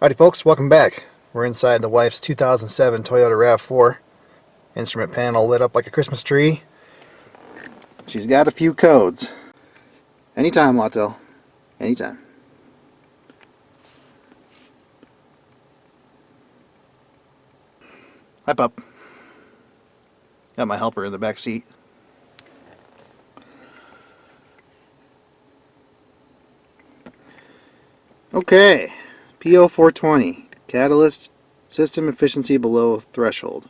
Howdy folks, welcome back. We're inside the wife's 2007 Toyota Rav4. Instrument panel lit up like a Christmas tree. She's got a few codes. Anytime, Wattel. Anytime. Hi, pup. Got my helper in the back seat. Okay. P0420. Catalyst system efficiency below threshold.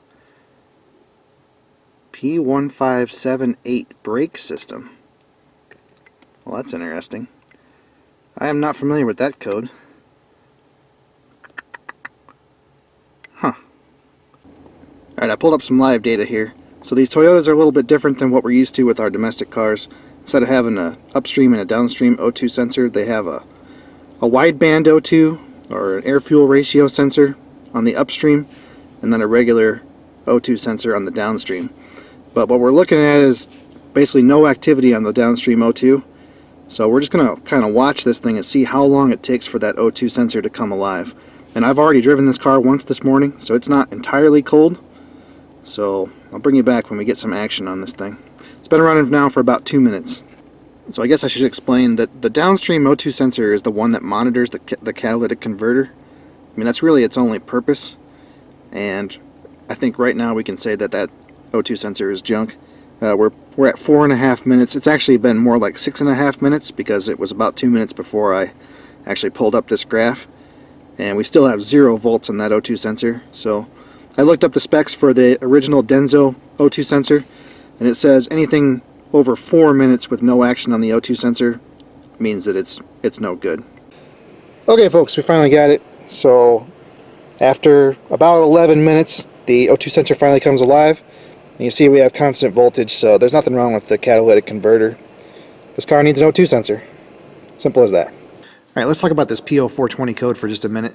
P1578 brake system. Well, that's interesting. I am not familiar with that code. Huh. Alright, I pulled up some live data here. So these Toyotas are a little bit different than what we're used to with our domestic cars. Instead of having an upstream and a downstream O2 sensor, they have a wideband O2 or an air-fuel ratio sensor on the upstream, and then a regular O2 sensor on the downstream. But what we're looking at is basically no activity on the downstream O2. So we're just going to kind of watch this thing and see how long it takes for that O2 sensor to come alive. And I've already driven this car once this morning, so it's not entirely cold. So I'll bring you back when we get some action on this thing. It's been running now for about 2 minutes. So I guess I should explain that the downstream O2 sensor is the one that monitors the catalytic converter. I mean, that's really its only purpose. And I think right now we can say that that O2 sensor is junk. We're at 4.5 minutes. It's actually been more like 6.5 minutes because it was about 2 minutes before I actually pulled up this graph. And we still have 0 volts on that O2 sensor. So I looked up the specs for the original Denso O2 sensor, and it says anything over 4 minutes with no action on the O2 sensor means that it's no good. Okay folks, we finally got it. So after about 11 minutes, the O2 sensor finally comes alive. And you see we have constant voltage, so there's nothing wrong with the catalytic converter. This car needs an O2 sensor. Simple as that. Alright, let's talk about this P0420 code for just a minute.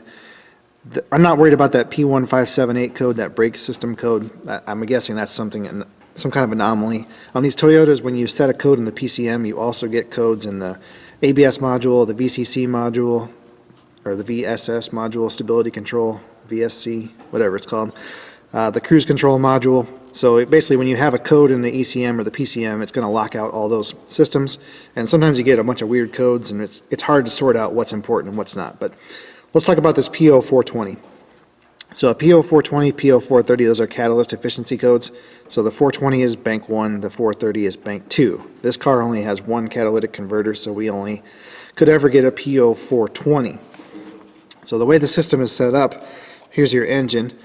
I'm not worried about that P1578 code, that brake system code. I'm guessing that's some kind of anomaly. On these Toyotas, when you set a code in the PCM, you also get codes in the ABS module, the VCC module, or the VSS module, stability control, VSC, whatever it's called, the cruise control module. So basically when you have a code in the ECM or the PCM, it's going to lock out all those systems, and sometimes you get a bunch of weird codes and it's hard to sort out what's important and what's not. But let's talk about this P0420. So a P0420, P0430, those are catalyst efficiency codes. So the 420 is bank 1, the 430 is bank 2. This car only has one catalytic converter, so we only could ever get a P0420. So the way the system is set up, here's your engine.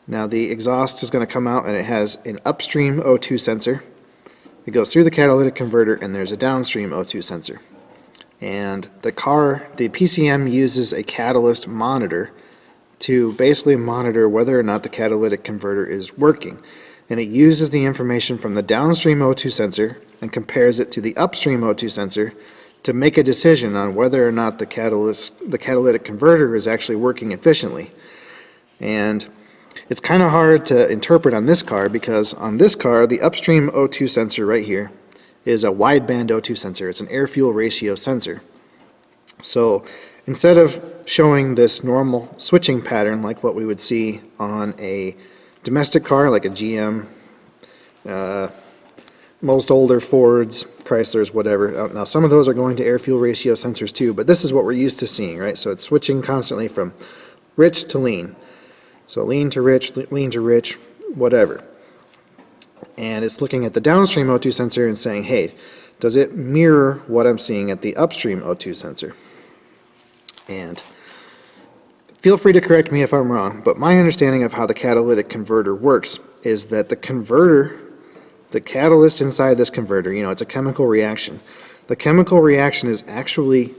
Now the exhaust is going to come out and it has an upstream O2 sensor. It goes through the catalytic converter and there's a downstream O2 sensor. And the PCM uses a catalyst monitor to basically monitor whether or not the catalytic converter is working. And it uses the information from the downstream O2 sensor and compares it to the upstream O2 sensor to make a decision on whether or not the catalytic converter is actually working efficiently. And it's kind of hard to interpret on this car because on this car, the upstream O2 sensor right here is a wideband O2 sensor. It's an air-fuel ratio sensor. So instead of showing this normal switching pattern like what we would see on a domestic car like a GM, most older Fords, Chryslers, whatever. Now some of those are going to air-fuel ratio sensors too, but this is what we're used to seeing, right? So it's switching constantly from rich to lean. So lean to rich, whatever. And it's looking at the downstream O2 sensor and saying, hey, does it mirror what I'm seeing at the upstream O2 sensor? And feel free to correct me if I'm wrong, but my understanding of how the catalytic converter works is that the catalyst inside this converter, it's a chemical reaction. The chemical reaction is actually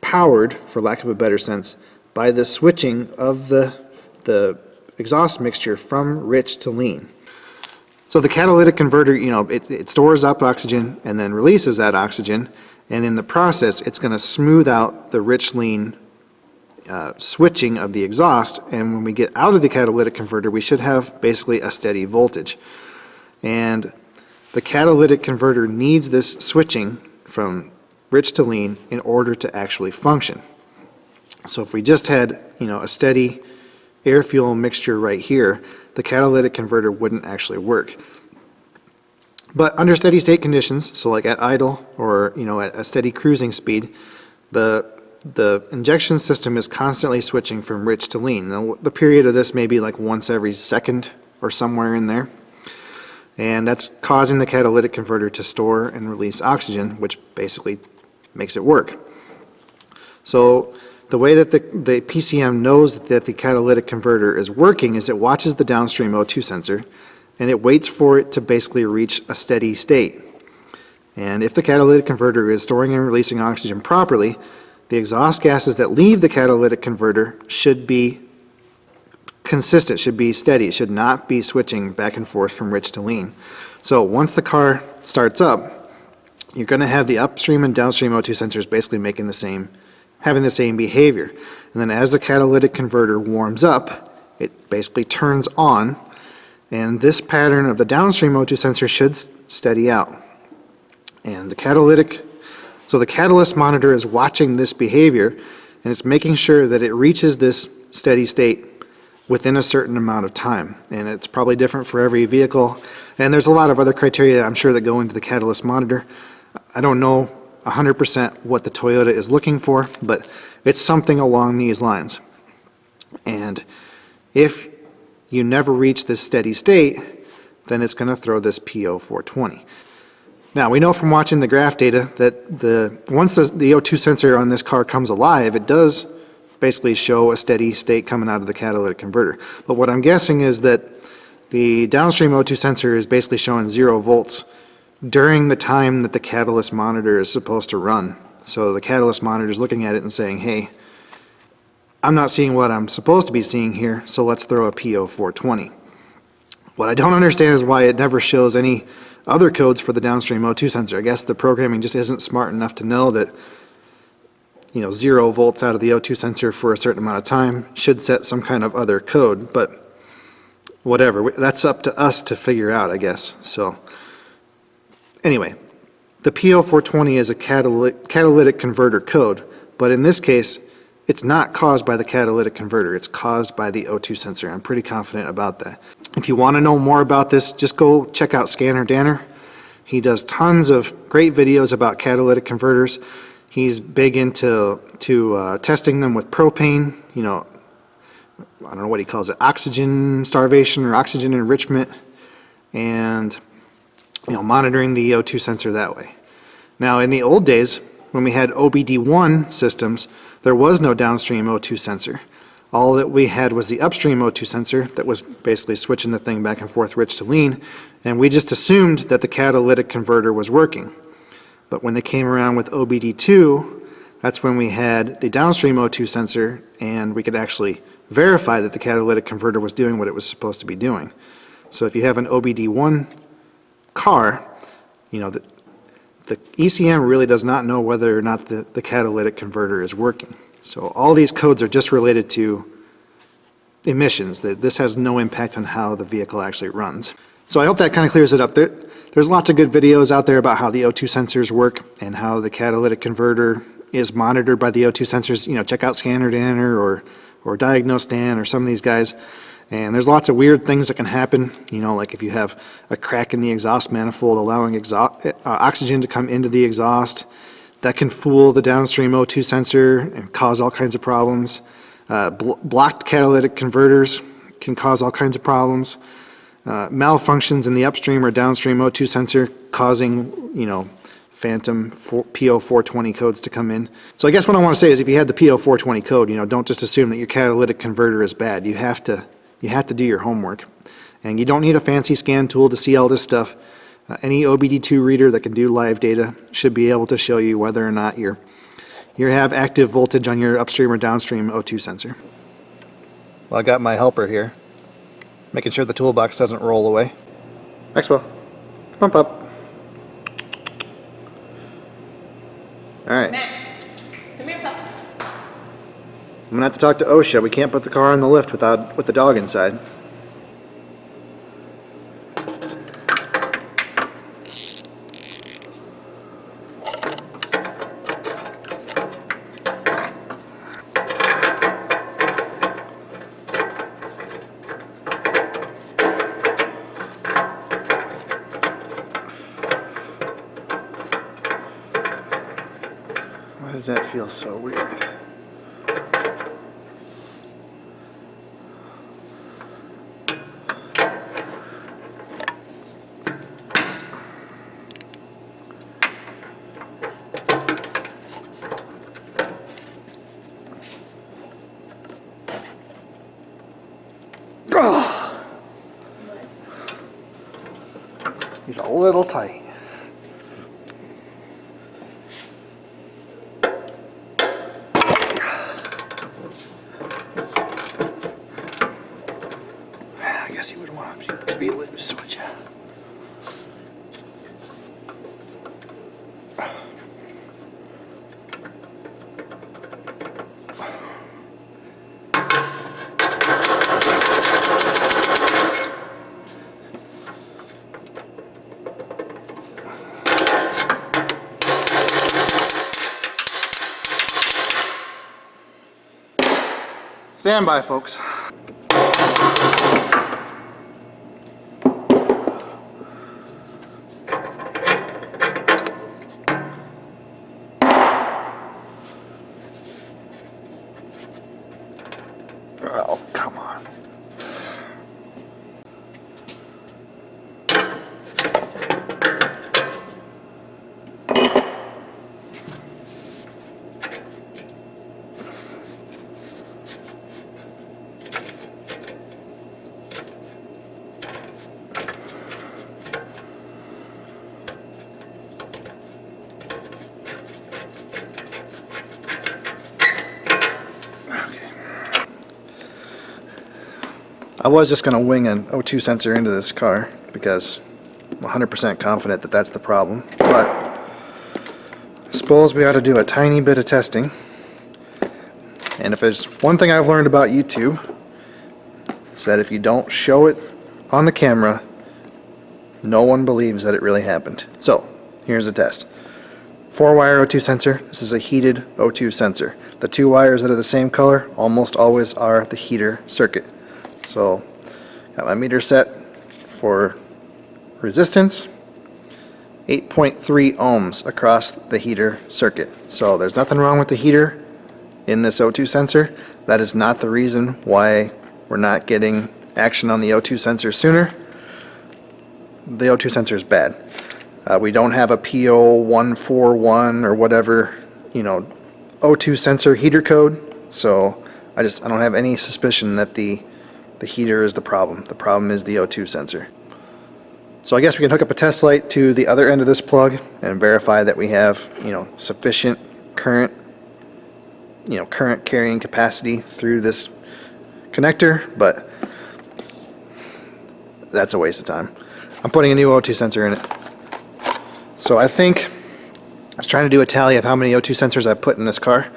powered, for lack of a better sense, by the switching of the exhaust mixture from rich to lean. So the catalytic converter, it stores up oxygen and then releases that oxygen, and in the process it's going to smooth out the rich lean switching of the exhaust, and when we get out of the catalytic converter we should have basically a steady voltage. And the catalytic converter needs this switching from rich to lean in order to actually function. So if we just had, a steady air-fuel mixture right here, the catalytic converter wouldn't actually work. But under steady state conditions, so like at idle or at a steady cruising speed, the injection system is constantly switching from rich to lean. Now, the period of this may be like once every second or somewhere in there. And that's causing the catalytic converter to store and release oxygen, which basically makes it work. So the way that the PCM knows that the catalytic converter is working is it watches the downstream O2 sensor and it waits for it to basically reach a steady state. And if the catalytic converter is storing and releasing oxygen properly, the exhaust gases that leave the catalytic converter should be consistent, should be steady, should not be switching back and forth from rich to lean. So once the car starts up, you're going to have the upstream and downstream O2 sensors basically having the same behavior. And then as the catalytic converter warms up, it basically turns on, and this pattern of the downstream O2 sensor should steady out. And the catalyst monitor is watching this behavior, and it's making sure that it reaches this steady state within a certain amount of time. And it's probably different for every vehicle. And there's a lot of other criteria, I'm sure, that go into the catalyst monitor. I don't know 100% what the Toyota is looking for, but it's something along these lines. And if you never reach this steady state, then it's going to throw this P0420. Now, we know from watching the graph data that once the O2 sensor on this car comes alive, it does basically show a steady state coming out of the catalytic converter. But what I'm guessing is that the downstream O2 sensor is basically showing 0 volts during the time that the catalyst monitor is supposed to run. So the catalyst monitor is looking at it and saying, hey, I'm not seeing what I'm supposed to be seeing here, so let's throw a P0420. What I don't understand is why it never shows any other codes for the downstream O2 sensor. I guess the programming just isn't smart enough to know that 0 volts out of the O2 sensor for a certain amount of time should set some kind of other code, but whatever. That's up to us to figure out, I guess. So anyway, the P0420 is a catalytic converter code, but in this case, it's not caused by the catalytic converter. It's caused by the O2 sensor. I'm pretty confident about that. If you want to know more about this, just go check out Scanner Danner. He does tons of great videos about catalytic converters. He's big into testing them with propane, I don't know what he calls it, oxygen starvation or oxygen enrichment, and monitoring the O2 sensor that way. Now, in the old days, when we had OBD1 systems, there was no downstream O2 sensor. All that we had was the upstream O2 sensor that was basically switching the thing back and forth rich to lean, and we just assumed that the catalytic converter was working. But when they came around with OBD2, that's when we had the downstream O2 sensor, and we could actually verify that the catalytic converter was doing what it was supposed to be doing. So if you have an OBD1 car, the ECM really does not know whether or not the catalytic converter is working. So all these codes are just related to emissions. This has no impact on how the vehicle actually runs. So I hope that kind of clears it up. There's lots of good videos out there about how the O2 sensors work and how the catalytic converter is monitored by the O2 sensors. Check out Scanner Danner or Diagnose Dan or some of these guys. And there's lots of weird things that can happen, like if you have a crack in the exhaust manifold allowing oxygen to come into the exhaust, that can fool the downstream O2 sensor and cause all kinds of problems. Blocked catalytic converters can cause all kinds of problems. Malfunctions in the upstream or downstream O2 sensor causing, phantom P0420 codes to come in. So I guess what I want to say is if you had the P0420 code, don't just assume that your catalytic converter is bad. You have to do your homework. And you don't need a fancy scan tool to see all this stuff. Any OBD2 reader that can do live data should be able to show you whether or not you have active voltage on your upstream or downstream O2 sensor. Well, I got my helper here, making sure the toolbox doesn't roll away. Maxwell, pump up. All right. Max, come here, pup. I'm gonna have to talk to OSHA. We can't put the car on the lift with the dog inside. that feel so weird? Oh. He's a little tight. I guess you would want it to be loose, would you? Stand by, folks. Oh, come on. I was just going to wing an O2 sensor into this car because I'm 100% confident that that's the problem, but I suppose we ought to do a tiny bit of testing. And if there's one thing I've learned about YouTube, it's that if you don't show it on the camera, no one believes that it really happened. So here's the test. 4-wire O2 sensor. This is a heated O2 sensor. The 2 wires that are the same color almost always are the heater circuit. So, got my meter set for resistance, 8.3 ohms across the heater circuit. So there's nothing wrong with the heater in this O2 sensor. That is not the reason why we're not getting action on the O2 sensor sooner. The O2 sensor is bad. We don't have a P0420 or whatever, O2 sensor heater code. So I don't have any suspicion that the heater is the problem. The problem is the O2 sensor. So I guess we can hook up a test light to the other end of this plug and verify that we have, sufficient current, current carrying capacity through this connector, but that's a waste of time. I'm putting a new O2 sensor in it. So I was trying to do a tally of how many O2 sensors I've put in this car.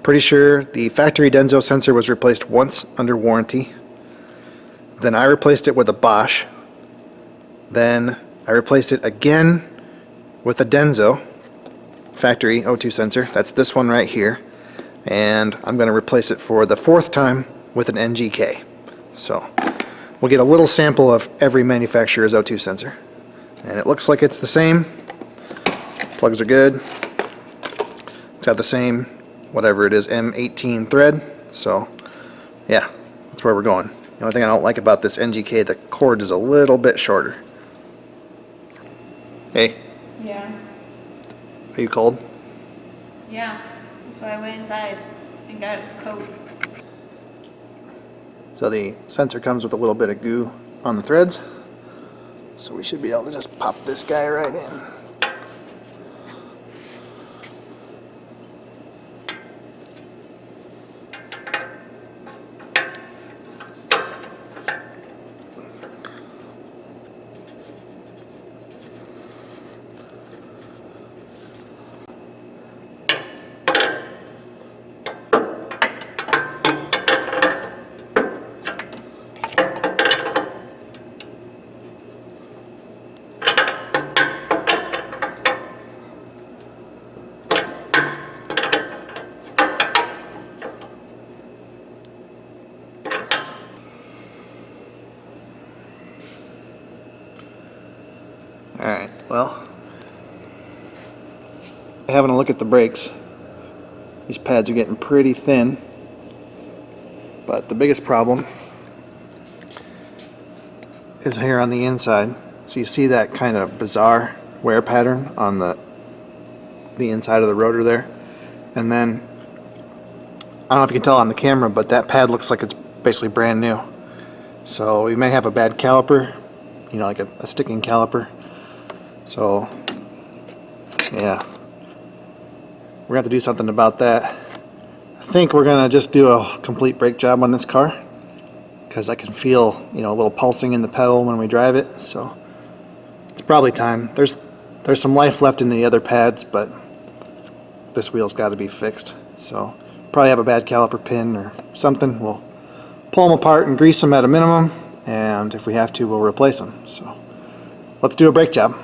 Pretty sure the factory Denso sensor was replaced once under warranty. Then I replaced it with a Bosch. Then I replaced it again with a Denso factory O2 sensor. That's this one right here. And I'm going to replace it for the 4th time with an NGK. So we'll get a little sample of every manufacturer's O2 sensor. And it looks like it's the same. Plugs are good. It's got the same, whatever it is, M18 thread. So yeah, that's where we're going. The only thing I don't like about this NGK, the cord is a little bit shorter. Hey. Yeah. Are you cold? Yeah. That's why I went inside and got a coat. So the sensor comes with a little bit of goo on the threads. So we should be able to just pop this guy right in. Alright, well, having a look at the brakes. These pads are getting pretty thin. But the biggest problem is here on the inside. So you see that kind of bizarre wear pattern on the inside of the rotor there. And then, I don't know if you can tell on the camera, but that pad looks like it's basically brand new. So we may have a bad caliper, you know, like a sticking caliper. So yeah, we're gonna have to do something about that. I think we're gonna just do a complete brake job on this car, because I can feel, you know, a little pulsing in the pedal when we drive it. So it's probably time. There's some life left in the other pads, but this wheel's got to be fixed. So probably have a bad caliper pin or something. We'll pull them apart and grease them at a minimum, and if we have to, we'll replace them. So let's do a brake job.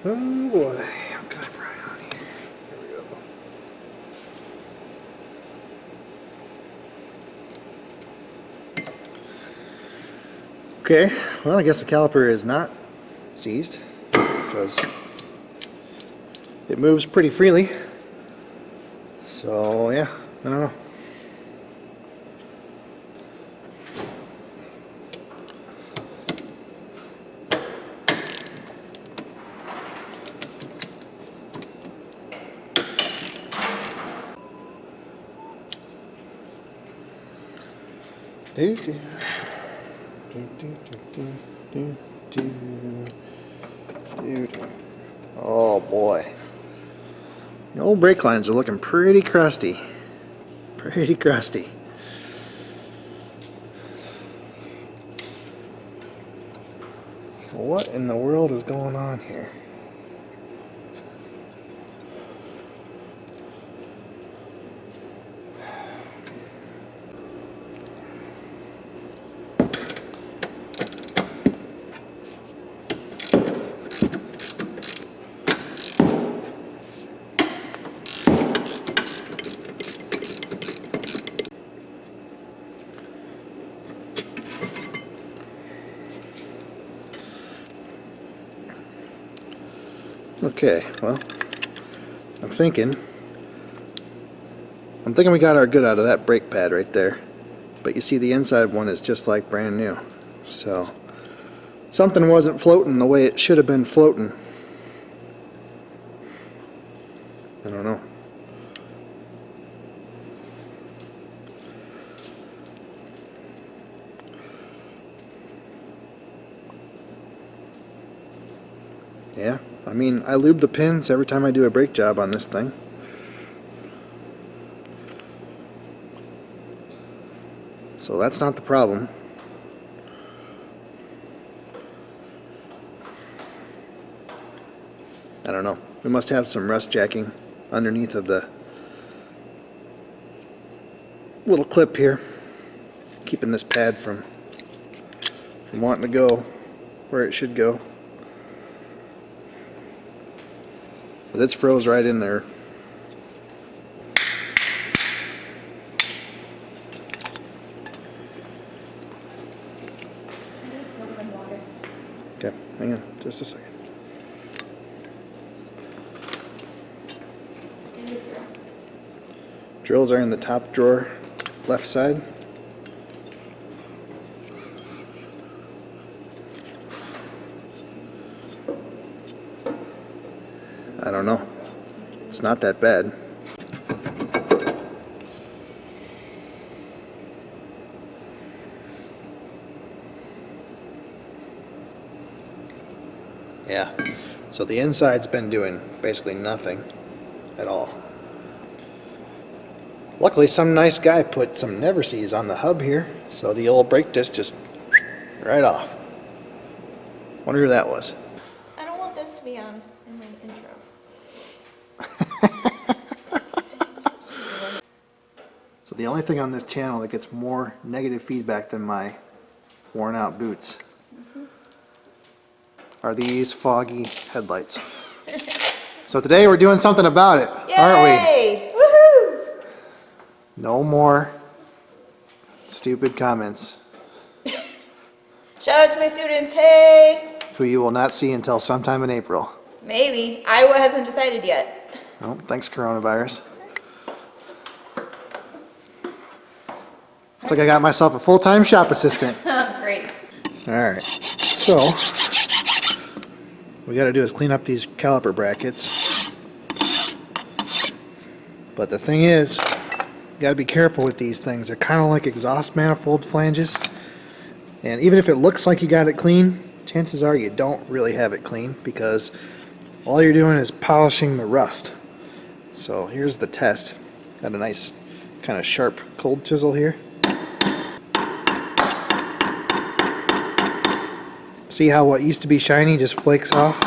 Oh boy, what can I pry on here? Here we go. Okay, well, I guess the caliper is not seized because it moves pretty freely. So yeah, I don't know. Oh boy. The old brake lines are looking pretty crusty. Pretty crusty. So what in the world is going on here? Okay, well, I'm thinking we got our good out of that brake pad right there. But you see the inside one is just like brand new. So something wasn't floating the way it should have been floating. I don't know. Yeah, I mean, I lube the pins every time I do a brake job on this thing. So that's not the problem. I don't know. We must have some rust jacking underneath of the little clip here, keeping this pad from wanting to go where it should go. But it's froze right in there. Okay, hang on just a second. Drills are in the top drawer, left side. I don't know. It's not that bad. Yeah. So the inside's been doing basically nothing at all. Luckily, some nice guy put some never sees on the hub here, so the old brake disc just right off. Wonder who that was. I don't want this to be on in my intro. the only thing on this channel that gets more negative feedback than my worn out boots are these foggy headlights. So today we're doing something about it, aren't we? Yay! Woohoo! No more stupid comments, Shout out to my students, hey! who you will not see until sometime in April. Maybe. Iowa hasn't decided yet. Oh, thanks, coronavirus. It's like I got myself a full-time shop assistant. Great. Alright, so what we gotta do is clean up these caliper brackets. But the thing is, you gotta be careful with these things. They're kind of like exhaust manifold flanges. And even if it looks like you got it clean, chances are you don't really have it clean, because all you're doing is polishing the rust. So here's the test. Got a nice kind of sharp cold chisel here. See how what used to be shiny just flakes off?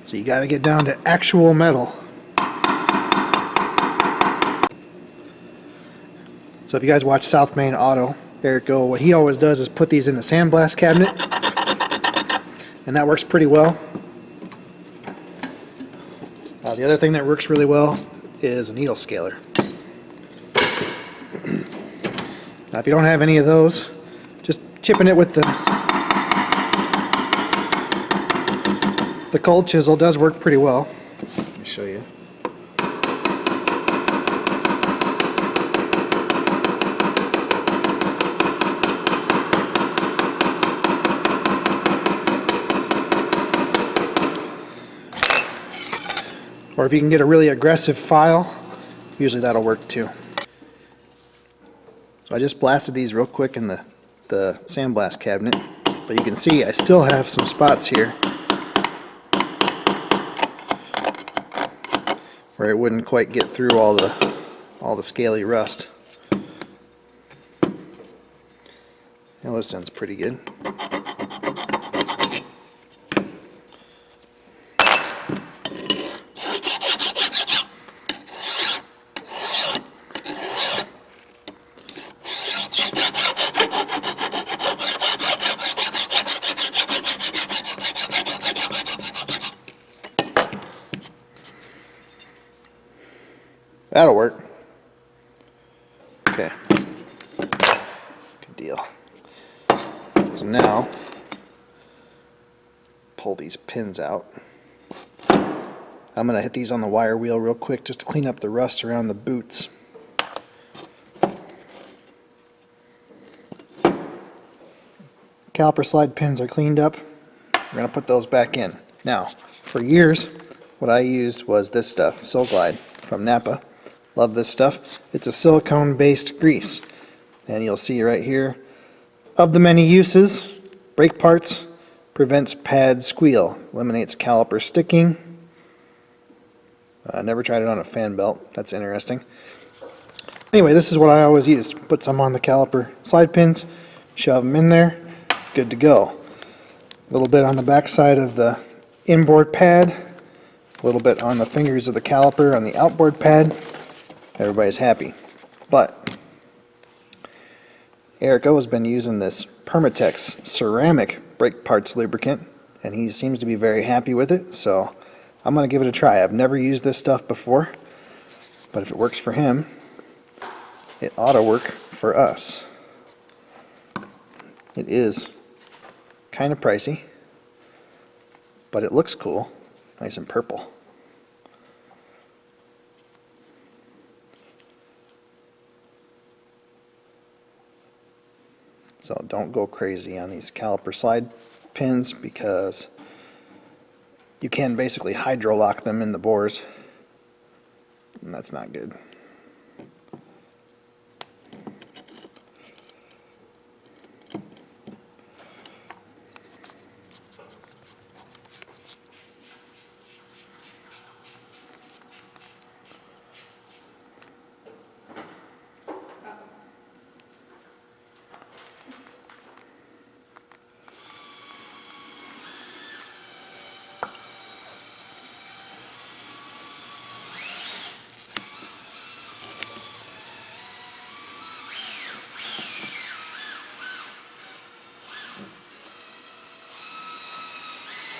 So you got to get down to actual metal. So if you guys watch South Main Auto, Eric Go, what he always does is put these in the sandblast cabinet, and that works pretty well. The other thing that works really well is a needle scaler. Now if you don't have any of those, just chipping it with the cold chisel does work pretty well. Let me show you. Or if you can get a really aggressive file, usually that'll work too. So I just blasted these real quick in the sandblast cabinet, but you can see I still have some spots here where it wouldn't quite get through all the scaly rust. Now this sounds pretty good. That'll work. Okay. Good deal. So now, pull these pins out. I'm going to hit these on the wire wheel real quick just to clean up the rust around the boots. Caliper slide pins are cleaned up. We're going to put those back in. Now, for years, what I used was this stuff, Sil-Glide from Napa. Love this stuff. It's a silicone-based grease. And you'll see right here, of the many uses, brake parts, prevents pad squeal, eliminates caliper sticking. I never tried it on a fan belt. That's interesting. Anyway, this is what I always used. Put some on the caliper slide pins, shove them in there, good to go. A little bit on the back side of the inboard pad, a little bit on the fingers of the caliper on the outboard pad. Everybody's happy. But Eric O has been using this Permatex ceramic brake parts lubricant, and he seems to be very happy with it, so I'm going to give it a try. I've never used this stuff before, but if it works for him, it ought to work for us. It is kind of pricey, but it looks cool, nice and purple. So don't go crazy on these caliper slide pins, because you can basically hydro lock them in the bores, and that's not good.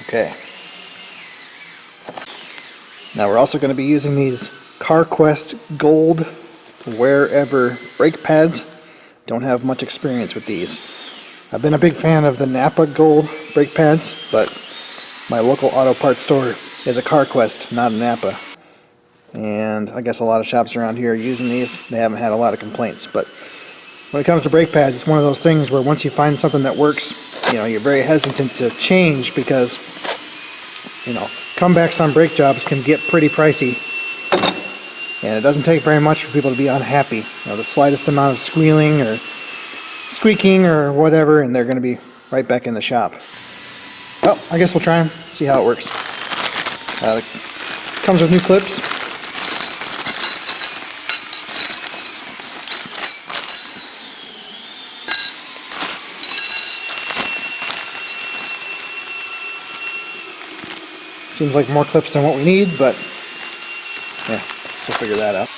Okay. Now we're also going to be using these CarQuest Gold Wherever brake pads. Don't have much experience with these. I've been a big fan of the Napa Gold brake pads, but my local auto parts store is a CarQuest, not a Napa. And I guess a lot of shops around here are using these. They haven't had a lot of complaints, but when it comes to brake pads, it's one of those things where once you find something that works, you're very hesitant to change because, comebacks on brake jobs can get pretty pricey. And it doesn't take very much for people to be unhappy. The slightest amount of squealing or squeaking or whatever, and they're going to be right back in the shop. Well, I guess we'll try and see how it works. It comes with new clips. Seems like more clips than what we need, but yeah, we'll figure that out.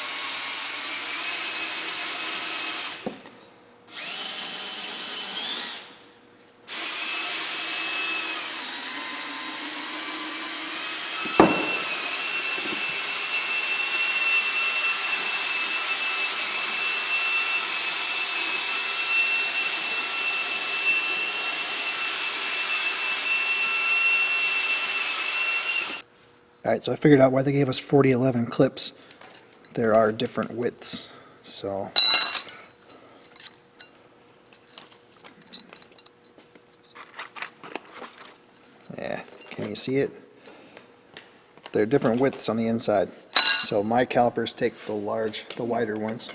Alright, so I figured out why they gave us 4011 clips. There are different widths, so yeah, can you see it? There are different widths on the inside. So my calipers take the wider ones.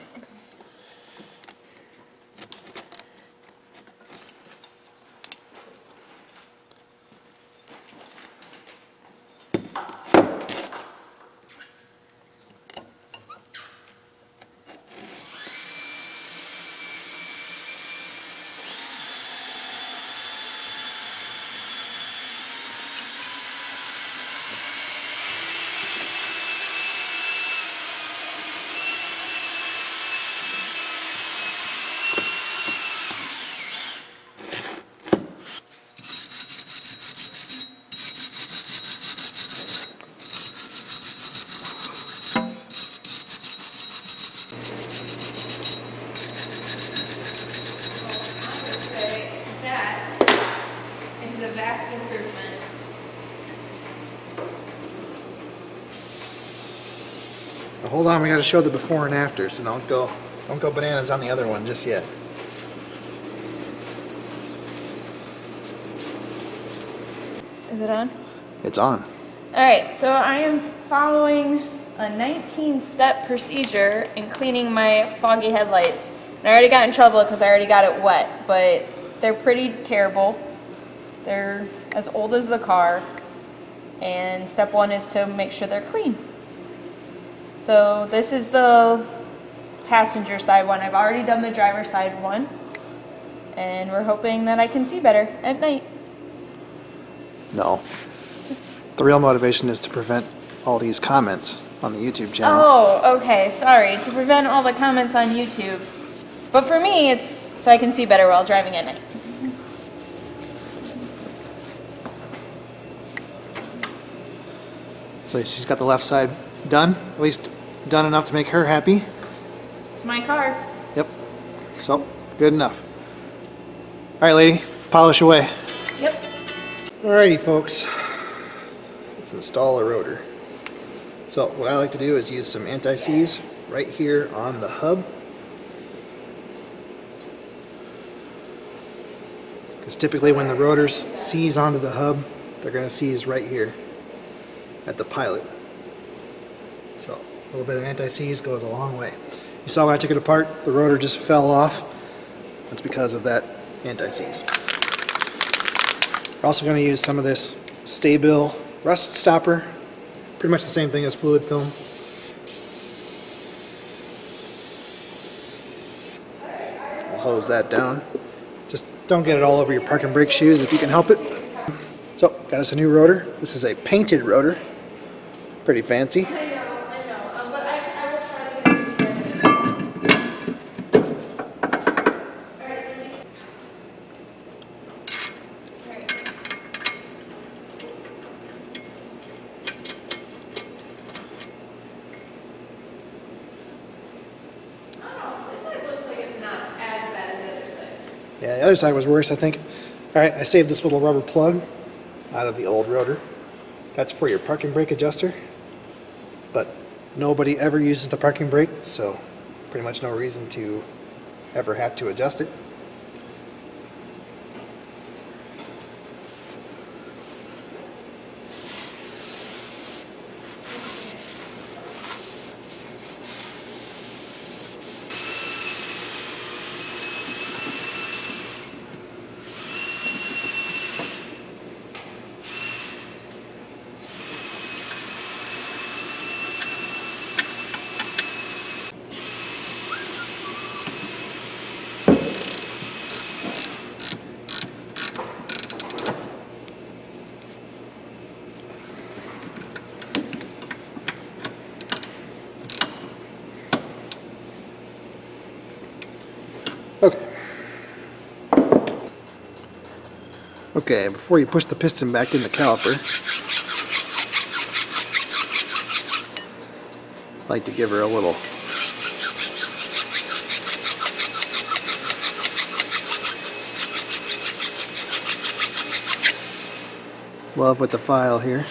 Hold on, we got to show the before and after, so don't go bananas on the other one just yet. Is it on? It's on. Alright, so I am following a 19-step procedure in cleaning my foggy headlights. And I already got in trouble because I already got it wet, but they're pretty terrible. They're as old as the car. And step one is to make sure they're clean. So this is the passenger side one. I've already done the driver's side one. And we're hoping that I can see better at night. No. The real motivation is to prevent all these comments on the YouTube channel. Oh, okay, sorry. To prevent all the comments on YouTube. But for me, it's so I can see better while driving at night. So she's got the left side done, at least done enough to make her happy. It's my car. Yep. So, good enough. Alright, lady, polish away. Yep. Alrighty, folks. Let's install a rotor. So, what I like to do is use some anti-seize right here on the hub. Because typically when the rotors seize onto the hub, they're going to seize right here at the pilot. So a little bit of anti-seize goes a long way. You saw when I took it apart, the rotor just fell off. That's because of that anti-seize. We're also going to use some of this Sta-Bil rust stopper. Pretty much the same thing as fluid film. We'll hose that down. Just don't get it all over your park and brake shoes if you can help it. So, got us a new rotor. This is a painted rotor. Pretty fancy. I know, but I will try to get it together. Alright, ready? Alright. Yeah, the other side was worse, I think. Alright, I saved this little rubber plug out of the old rotor. That's for your parking brake adjuster. But nobody ever uses the parking brake, so pretty much no reason to ever have to adjust it. Okay, before you push the piston back in the caliper, I like to give her a little love with the file here.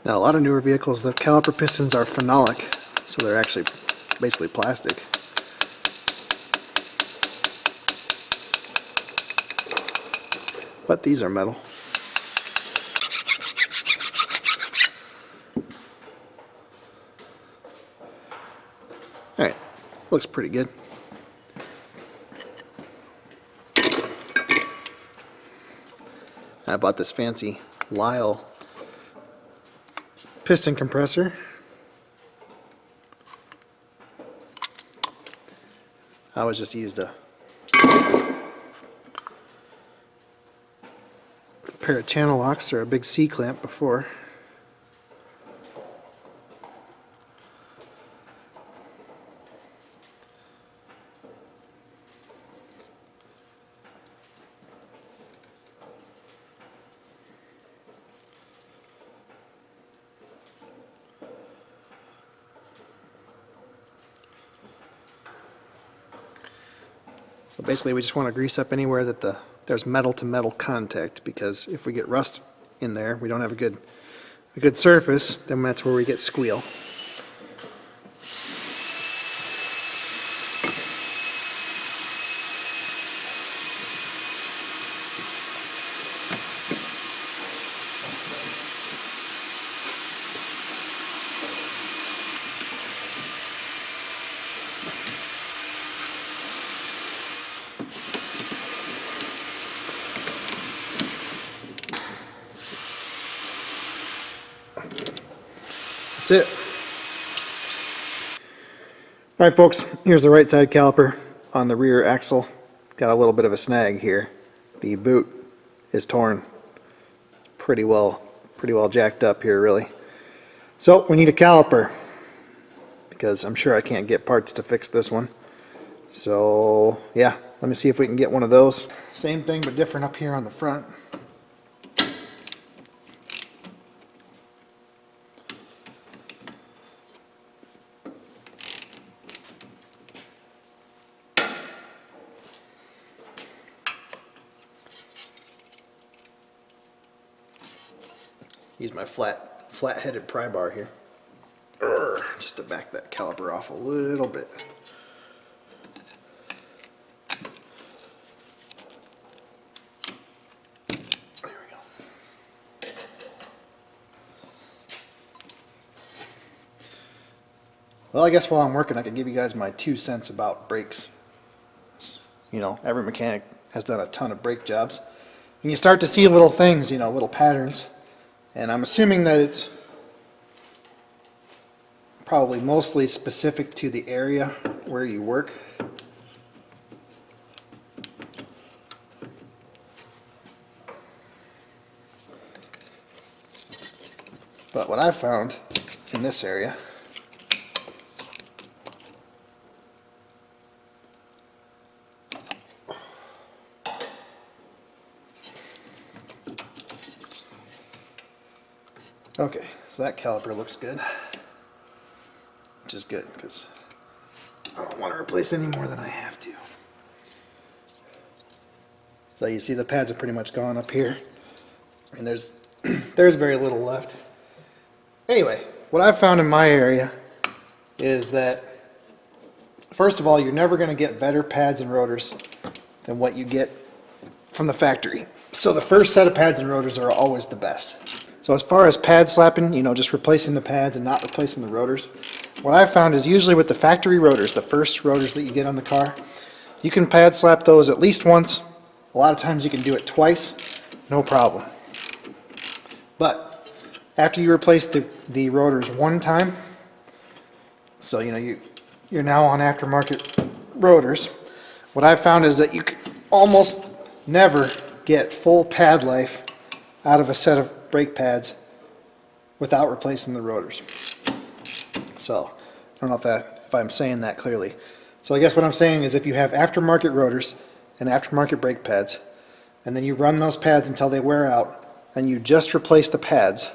Now, a lot of newer vehicles, the caliper pistons are phenolic, so they're actually basically plastic. But these are metal. Alright, looks pretty good. I bought this fancy Lyle piston compressor. I was just used a pair of channel locks or a big C-clamp before. So basically we just want to grease up anywhere that there's metal to metal contact, because if we get rust in there, we don't have a good surface, then that's where we get squeal. That's it. Alright folks, here's the right side caliper on the rear axle. Got a little bit of a snag here. The boot is torn. Pretty well jacked up here really. So we need a caliper, because I'm sure I can't get parts to fix this one. So yeah, let me see if we can get one of those. Same thing but different up here on the front. Use my flat-headed pry bar here, just to back that caliper off a little bit. There we go. Well, I guess while I'm working, I can give you guys my 2 cents about brakes. You know, every mechanic has done a ton of brake jobs, and you start to see little things, you know, little patterns. And I'm assuming that it's probably mostly specific to the area where you work. But what I've found in this area Okay, so that caliper looks good, which is good because I don't want to replace any more than I have to. So you see the pads are pretty much gone up here, and there's very little left. Anyway, what I've found in my area is that, first of all, you're never going to get better pads and rotors than what you get from the factory. So the first set of pads and rotors are always the best. So as far as pad slapping, you know, just replacing the pads and not replacing the rotors, what I've found is usually with the factory rotors, the first rotors that you get on the car, you can pad slap those at least once. A lot of times you can do it twice, no problem. But after you replace the rotors one time, so you know you're now on aftermarket rotors, what I've found is that you can almost never get full pad life out of a set of brake pads without replacing the rotors. So I don't know if I'm saying that clearly. So I guess what I'm saying is if you have aftermarket rotors and aftermarket brake pads, and then you run those pads until they wear out, and you just replace the pads,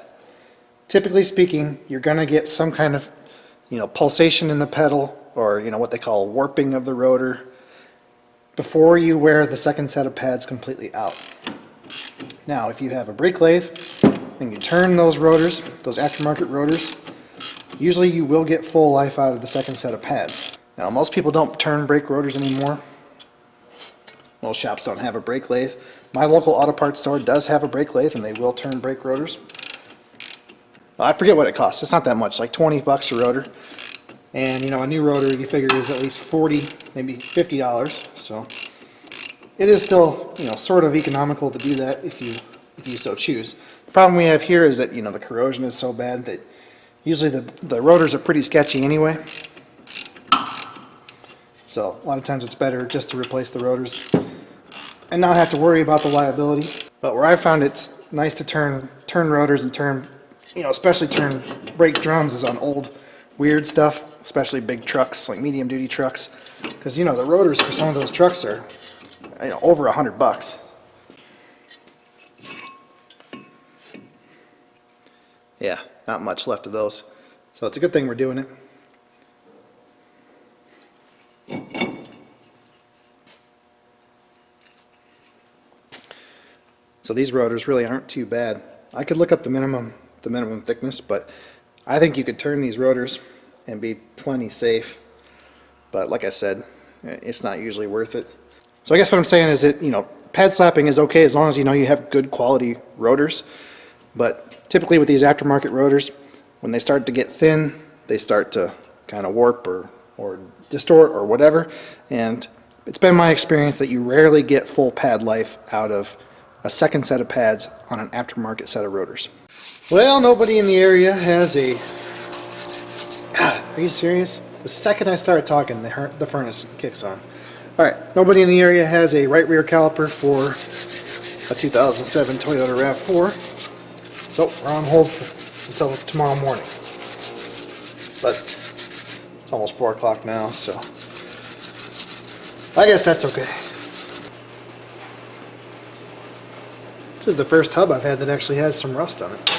typically speaking, you're going to get some kind of, you know, pulsation in the pedal, or you know what they call warping of the rotor, before you wear the second set of pads completely out. Now, if you have a brake lathe and you turn those rotors, those aftermarket rotors, usually you will get full life out of the second set of pads. Now, most people don't turn brake rotors anymore. Most shops don't have a brake lathe. My local auto parts store does have a brake lathe, and they will turn brake rotors. Well, I forget what it costs. It's not that much, like 20 bucks a rotor. And you know, a new rotor you figure is at least 40, maybe $50. So it is still, you know, sort of economical to do that if you so choose. The problem we have here is that, you know, the corrosion is so bad that usually the rotors are pretty sketchy anyway. So a lot of times it's better just to replace the rotors and not have to worry about the liability. But where I found it's nice to turn rotors and turn, you know, especially turn brake drums is on old weird stuff, especially big trucks, like medium duty trucks. Because, you know, the rotors for some of those trucks are, you know, over $100. Yeah, not much left of those. So it's a good thing we're doing it. So these rotors really aren't too bad. I could look up the minimum thickness, but I think you could turn these rotors and be plenty safe. But like I said, it's not usually worth it. So I guess what I'm saying is that, you know, pad slapping is okay as long as you know you have good quality rotors. But typically with these aftermarket rotors, when they start to get thin, they start to kind of warp or distort or whatever. And it's been my experience that you rarely get full pad life out of a second set of pads on an aftermarket set of rotors. Well, nobody in the area has a... God, are you serious? The second I started talking, the furnace kicks on. Alright, nobody in the area has a right rear caliper for a 2007 Toyota Rav4. So we're on hold until tomorrow morning. But it's almost 4 o'clock now, so I guess that's okay. This is the first hub I've had that actually has some rust on it.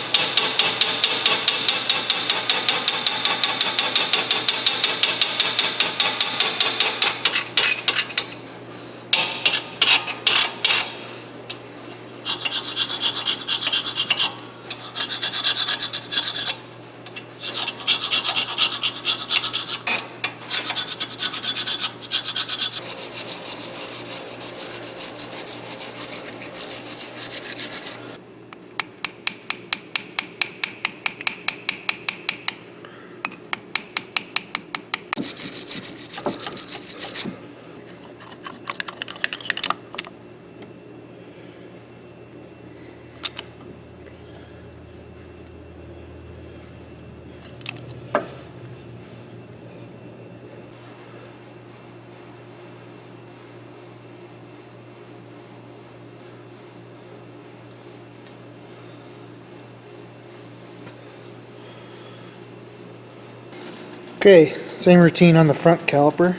Okay, same routine on the front caliper.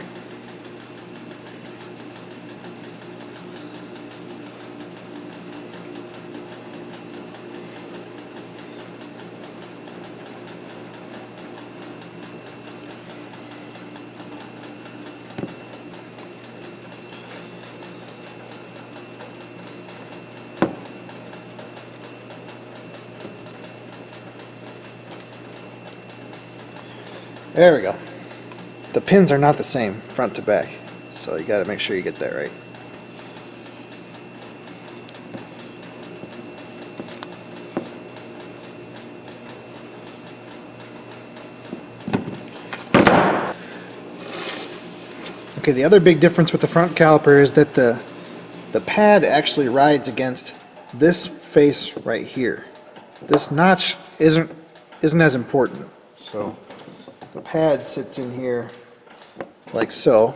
There we go. The pins are not the same front to back, so you got to make sure you get that right. Okay, the other big difference with the front caliper is that the pad actually rides against this face right here. This notch isn't as important. So the pad sits in here like so.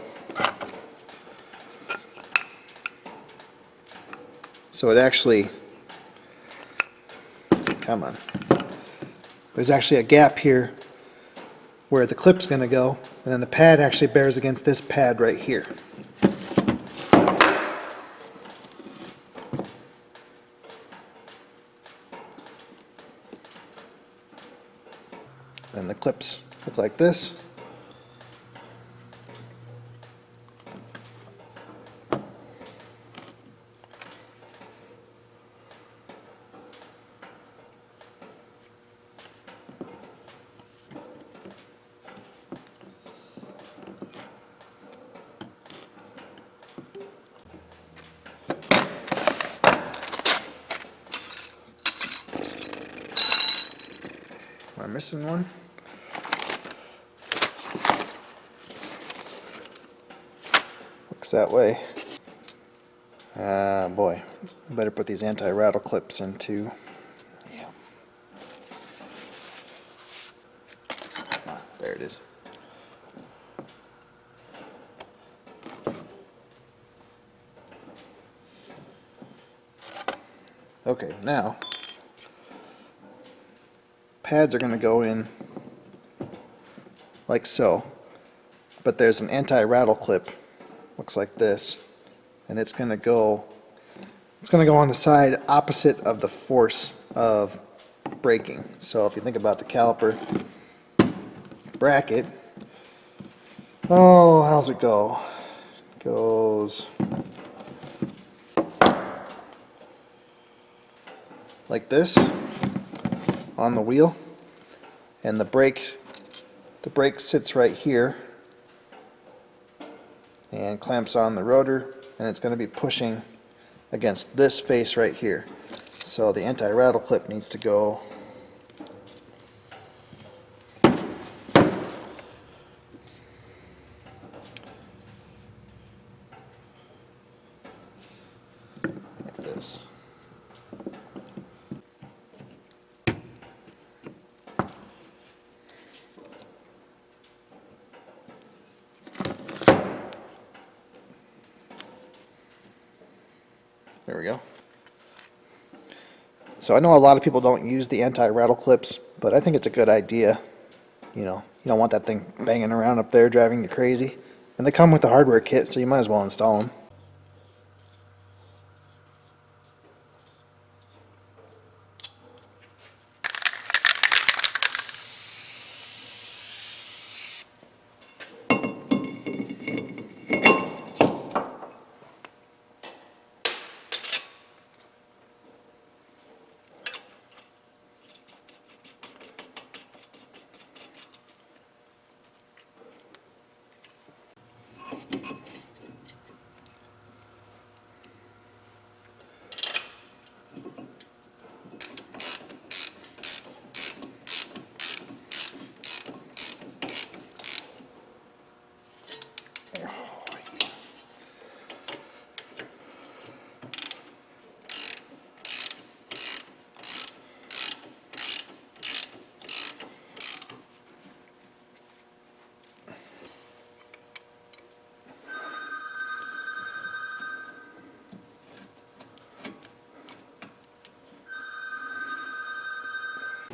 So it actually, come on, there's actually a gap here where the clip's going to go, and then the pad actually bears against this pad right here. Then the clips look like this. Am I missing one? Looks that way. Boy, I better put these anti-rattle clips into. Yeah. Ah, there it is. Okay, now pads are going to go in like so, but there's an anti-rattle clip, looks like this, and it's going to go on the side opposite of the force of braking. So if you think about the caliper bracket, oh, how's it go? It goes like this on the wheel, and the brake sits right here and clamps on the rotor, and it's going to be pushing against this face right here. So the anti-rattle clip needs to go like this. There we go. So I know a lot of people don't use the anti-rattle clips, but I think it's a good idea. You know, you don't want that thing banging around up there driving you crazy. And they come with the hardware kit, so you might as well install them.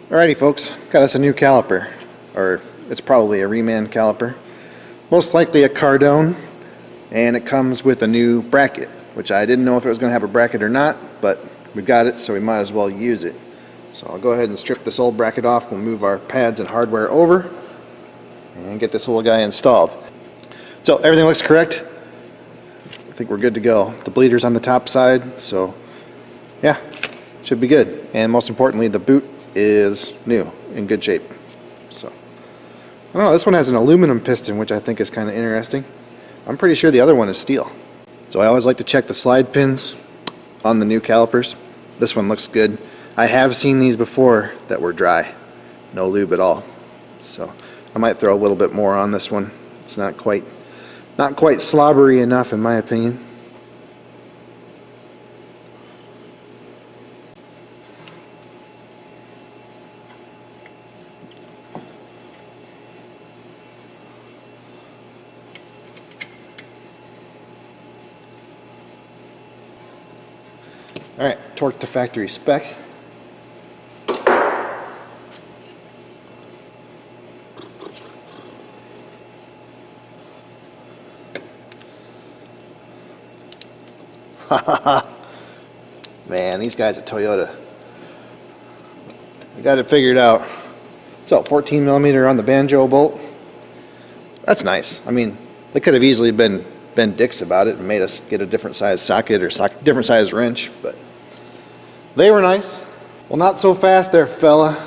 Alrighty folks, got us a new caliper, or it's probably a reman caliper, most likely a Cardone, and it comes with a new bracket, which I didn't know if it was going to have a bracket or not, but we got it, so we might as well use it. So I'll go ahead and strip this old bracket off, we'll move our pads and hardware over, and get this whole guy installed. So everything looks correct. I think we're good to go. The bleeder's on the top side, so yeah, should be good. And most importantly, the boot is new, in good shape. So I don't know, this one has an aluminum piston, which I think is kind of interesting. I'm pretty sure the other one is steel. So I always like to check the slide pins on the new calipers. This one looks good. I have seen these before that were dry. No lube at all. So I might throw a little bit more on this one. It's not quite slobbery enough in my opinion. Alright, torque to factory spec. Man, these guys at Toyota, they got it figured out. So 14 millimeter on the banjo bolt. That's nice. I mean, they could have easily been dicks about it and made us get a different size socket or different size wrench, but they were nice. Well, not so fast there, fella.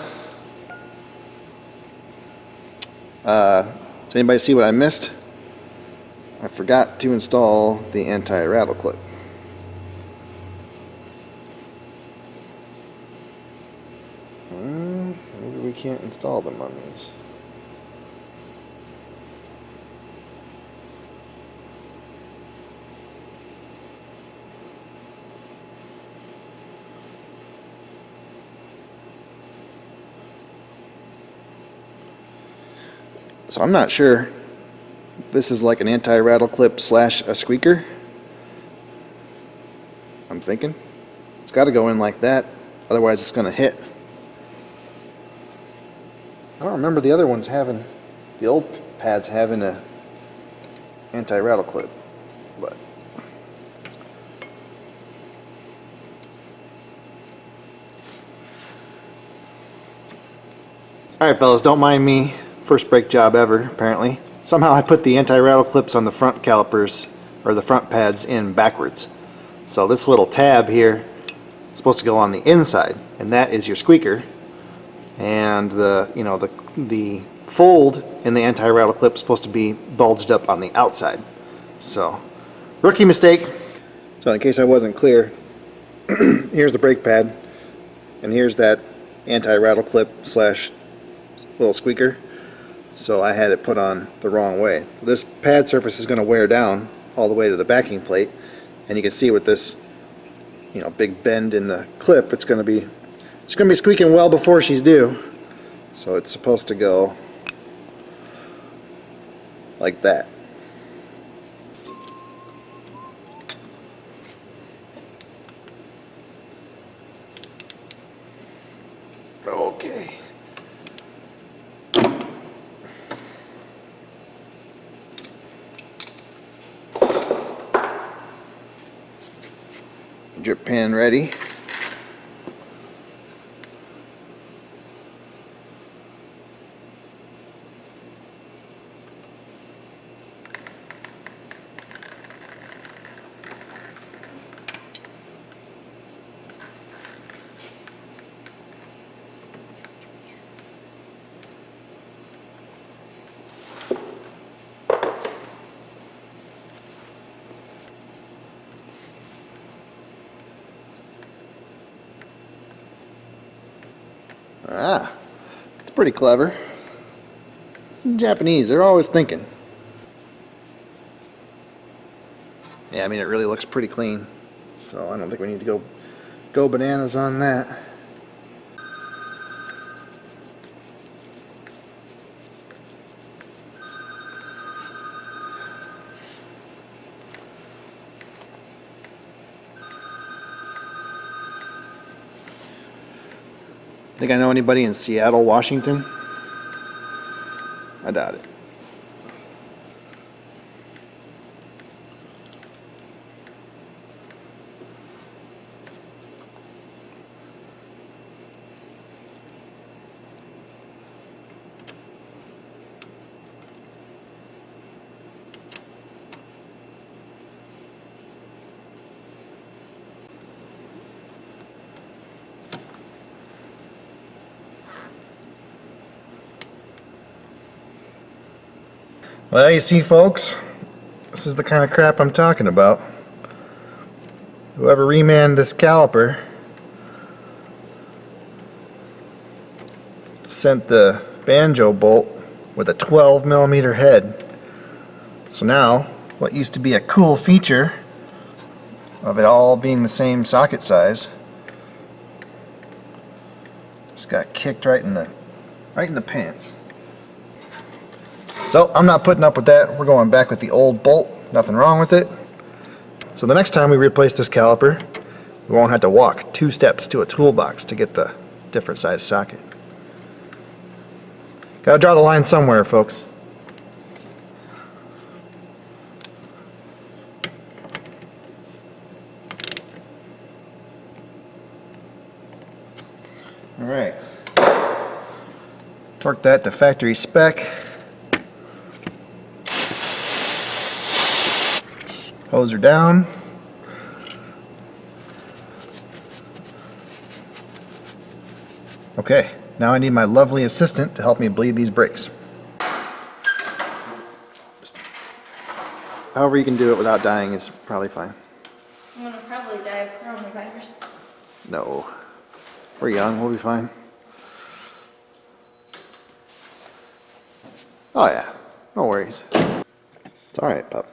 Does anybody see what I missed? I forgot to install the anti-rattle clip. Maybe we can't install them on these. So I'm not sure. This is like an anti-rattle clip slash a squeaker. I'm thinking. It's got to go in like that, otherwise it's going to hit. I don't remember the other ones having, the old pads having a anti-rattle clip, but alright fellas, don't mind me. First brake job ever, apparently. Somehow I put the anti-rattle clips on the front calipers, or the front pads, in backwards. So this little tab here is supposed to go on the inside, and that is your squeaker. And the fold in the anti-rattle clip is supposed to be bulged up on the outside. So, rookie mistake. So in case I wasn't clear, here's the brake pad, and here's that anti-rattle clip slash little squeaker. So I had it put on the wrong way. So this pad surface is going to wear down all the way to the backing plate, and you can see with this, big bend in the clip, it's going to be squeaking well before she's due. So it's supposed to go like that. Okay. Drip pan ready. Ah, it's pretty clever. Japanese, they're always thinking. Yeah, I mean, it really looks pretty clean. So I don't think we need to go bananas on that. Think I know anybody in Seattle, Washington? I doubt it. Well, you see, folks, this is the kind of crap I'm talking about. Whoever remanned this caliper sent the banjo bolt with a 12mm head. So now, what used to be a cool feature of it all being the same socket size just got kicked right in the pants. So I'm not putting up with that. We're going back with the old bolt. Nothing wrong with it. So the next time we replace this caliper, we won't have to walk 2 steps to a toolbox to get the different size socket. Gotta draw the line somewhere, folks. Alright. Torque that to factory spec. Hose her down. Okay, now I need my lovely assistant to help me bleed these brakes. However you can do it without dying is probably fine. I'm gonna probably die of coronavirus. No. We're young, we'll be fine. Oh yeah, no worries. It's alright, pup.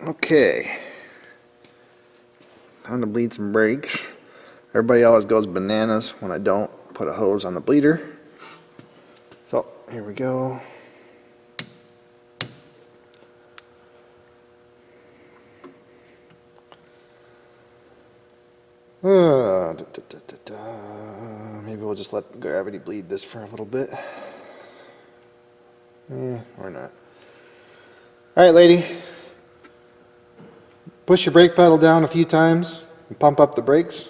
Okay. Time to bleed some brakes. Everybody always goes bananas when I don't put a hose on the bleeder. So, here we go. Maybe we'll just let gravity bleed this for a little bit. Or not. Alright, lady. Push your brake pedal down a few times and pump up the brakes.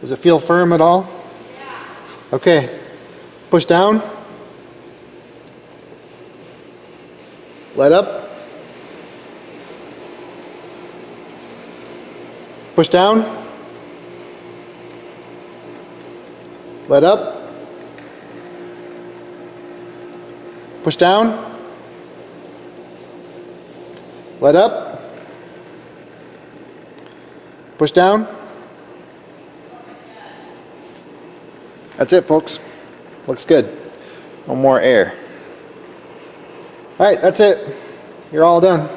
Does it feel firm at all? Yeah. Okay. Push down. Let up. Push down. Let up. Push down. Let up. Push down. That's it, folks. Looks good. No more air. Alright, that's it. You're all done.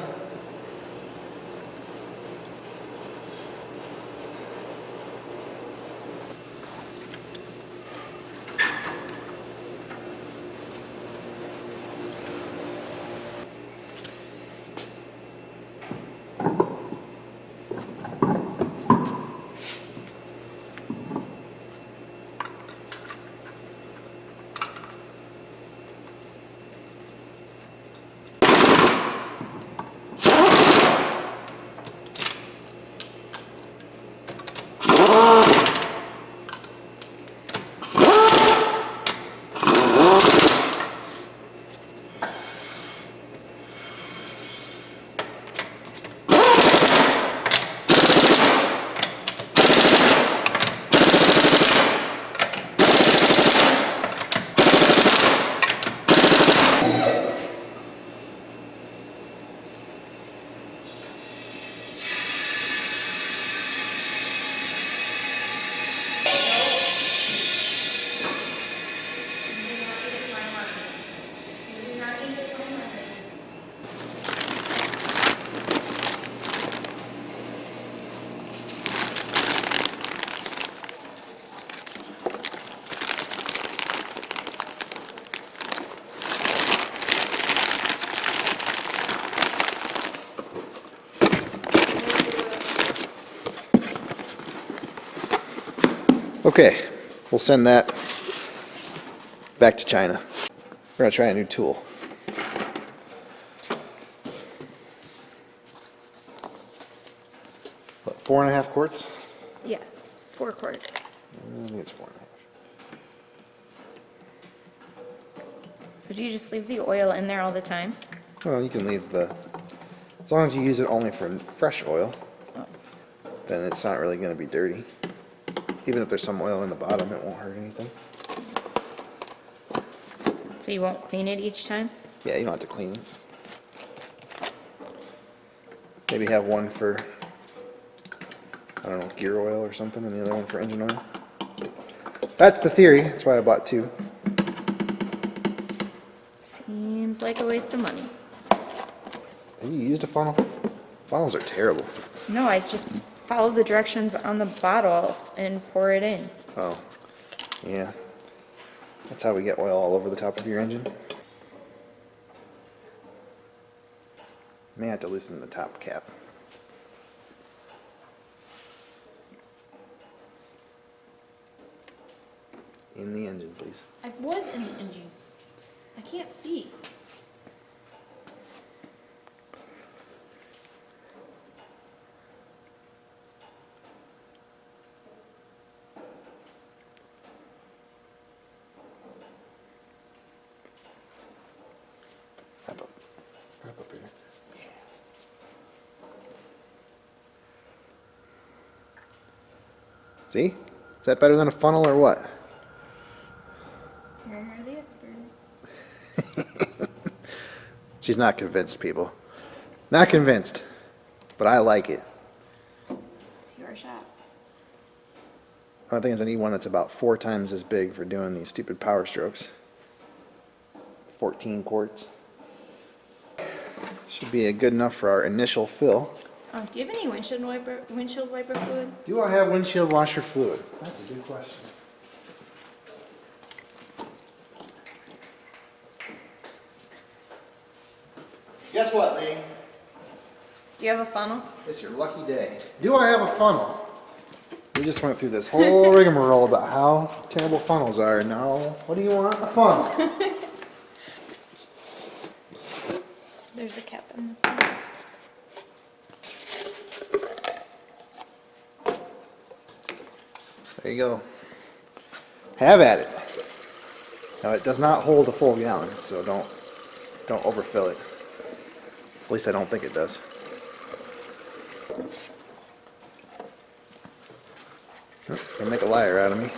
Okay, we'll send that back to China. We're gonna try a new tool. What, 4.5 quarts? Yes, 4 quarters. I think it's 4.5. So do you just leave the oil in there all the time? Well, you can leave the As long as you use it only for fresh oil, then it's not really going to be dirty. Even if there's some oil in the bottom, it won't hurt anything. So you won't clean it each time? Yeah, you don't have to clean it. Maybe have one for, I don't know, gear oil or something, and the other one for engine oil. That's the theory. That's why I bought two. Seems like a waste of money. Have you used a funnel? Funnels are terrible. No, I just follow the directions on the bottle and pour it in. Oh, yeah. That's how we get oil all over the top of your engine. May have to loosen the top cap. In the engine, please. I was in the engine. I can't see. Wrap up here. Yeah. See? Is that better than a funnel or what? You're the expert. She's not convinced, people. Not convinced. But I like it. It's your shop. The only thing is I need one that's about 4 times as big for doing these stupid power strokes. 14 quarts. Should be good enough for our initial fill. Oh, do you have any windshield wiper fluid? Do I have windshield washer fluid? That's a good question. Guess what, lady? Do you have a funnel? It's your lucky day. Do I have a funnel? We just went through this whole rigmarole about how terrible funnels are. Now, what do you want? A funnel. There's a cap in this one. There you go. Have at it. Now it does not hold a full gallon, so don't overfill it. At least I don't think it does. Oh, you'll make a liar out of me.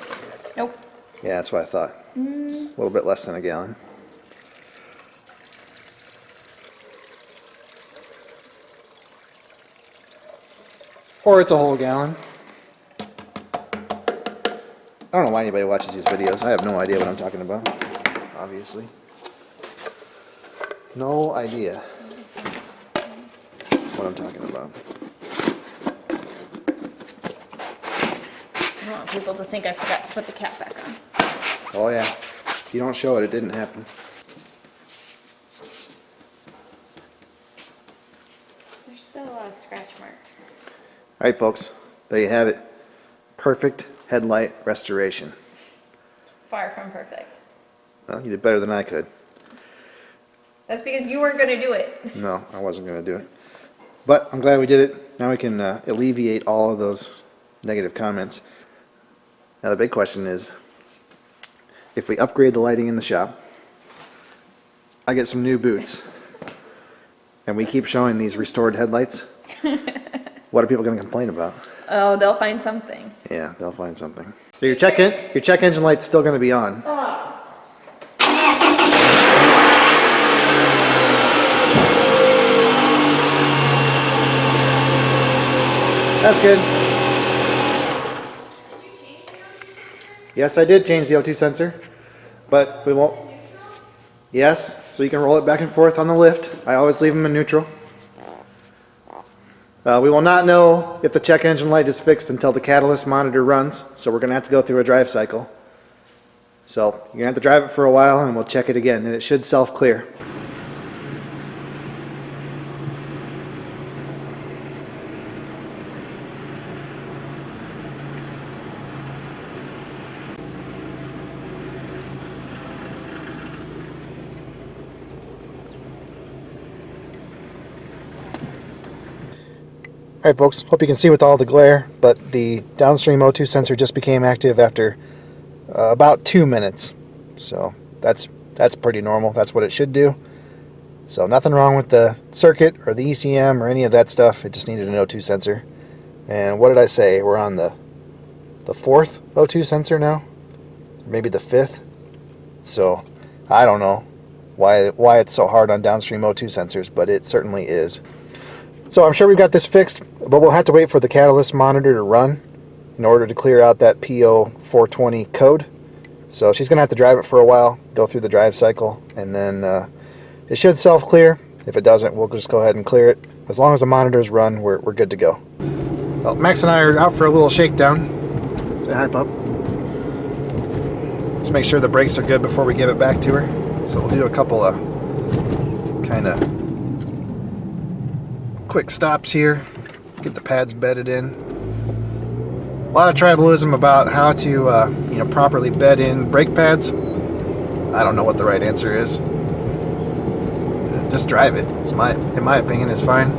Nope. Yeah, that's what I thought. It's a little bit less than a gallon. Or it's a whole gallon. I don't know why anybody watches these videos. I have no idea what I'm talking about, obviously. No idea what I'm talking about. I don't want people to think I forgot to put the cap back on. Oh yeah, if you don't show it, it didn't happen. There's still a lot of scratch marks. Alright folks, there you have it. Perfect headlight restoration. Far from perfect. Well, you did better than I could. That's because you weren't going to do it. No, I wasn't going to do it. But I'm glad we did it. Now we can alleviate all of those negative comments. Now the big question is, if we upgrade the lighting in the shop, I get some new boots, and we keep showing these restored headlights, what are people going to complain about? Oh, they'll find something. Yeah, they'll find something. So your check engine light's still going to be on. That's good. Yes, I did change the O2 sensor, but we won't. Yes, so you can roll it back and forth on the lift. I always leave them in neutral. We will not know if the check engine light is fixed until the catalyst monitor runs, so we're going to have to go through a drive cycle. So you're going to have to drive it for a while and we'll check it again, and it should self-clear. Alright folks, hope you can see with all the glare, but the downstream O2 sensor just became active after about 2 minutes. So that's pretty normal. That's what it should do. So nothing wrong with the circuit or the ECM or any of that stuff. It just needed an O2 sensor. And what did I say? We're on the fourth O2 sensor now? Maybe the fifth? So I don't know why it's so hard on downstream O2 sensors, but it certainly is. So I'm sure we've got this fixed, but we'll have to wait for the catalyst monitor to run in order to clear out that P0420 code. So she's going to have to drive it for a while, go through the drive cycle, and then it should self-clear. If it doesn't, we'll just go ahead and clear it. As long as the monitors run, we're good to go. Well, Max and I are out for a little shakedown. Say hi, pup. Just make sure the brakes are good before we give it back to her. So we'll do a couple of kind of quick stops here. Get the pads bedded in. A lot of tribalism about how to properly bed in brake pads. I don't know what the right answer is. Just drive it. In my opinion, it's fine.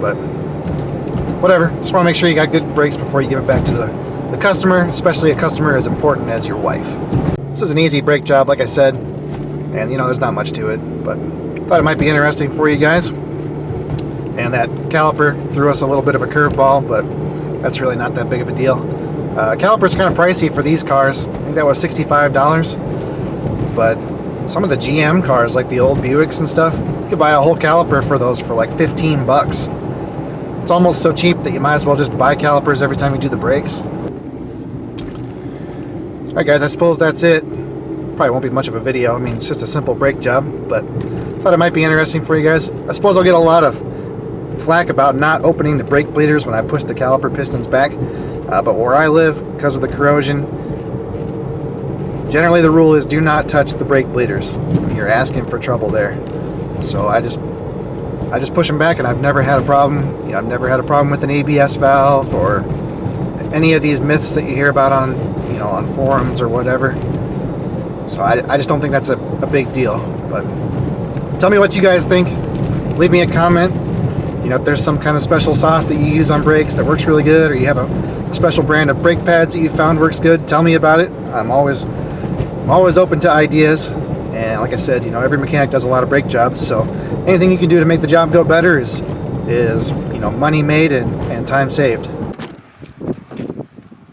But whatever. Just want to make sure you got good brakes before you give it back to the customer, especially a customer as important as your wife. This is an easy brake job, like I said, and there's not much to it, but thought it might be interesting for you guys. And that caliper threw us a little bit of a curveball, but that's really not that big of a deal. Caliper's kind of pricey for these cars. I think that was $65, but some of the GM cars, like the old Buicks and stuff, you could buy a whole caliper for those for like 15 bucks. It's almost so cheap that you might as well just buy calipers every time you do the brakes. Alright guys, I suppose that's it. Probably won't be much of a video. I mean, it's just a simple brake job, but thought it might be interesting for you guys. I suppose I'll get a lot of flack about not opening the brake bleeders when I push the caliper pistons back, but where I live, because of the corrosion, generally the rule is do not touch the brake bleeders. You're asking for trouble there. So I just push them back, and I've never had a problem. I've never had a problem with an ABS valve or any of these myths that you hear about on on forums or whatever. So I just don't think that's a big deal. But tell me what you guys think. Leave me a comment. If there's some kind of special sauce that you use on brakes that works really good, or you have a special brand of brake pads that you found works good, tell me about it. I'm always open to ideas. And like I said, every mechanic does a lot of brake jobs, so anything you can do to make the job go better is money made and time saved.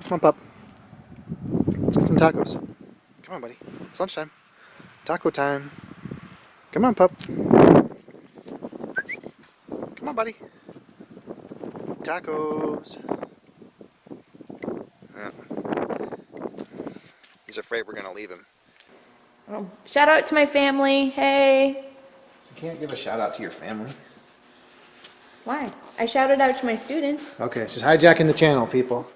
Come on, pup. Let's get some tacos. Come on, buddy. It's lunchtime. Taco time. Come on, pup. Come on, buddy. Tacos. Yeah. He's afraid we're going to leave him. Oh, shout out to my family. Hey. You can't give a shout out to your family. Why? I shouted out to my students. Okay, she's hijacking the channel, people.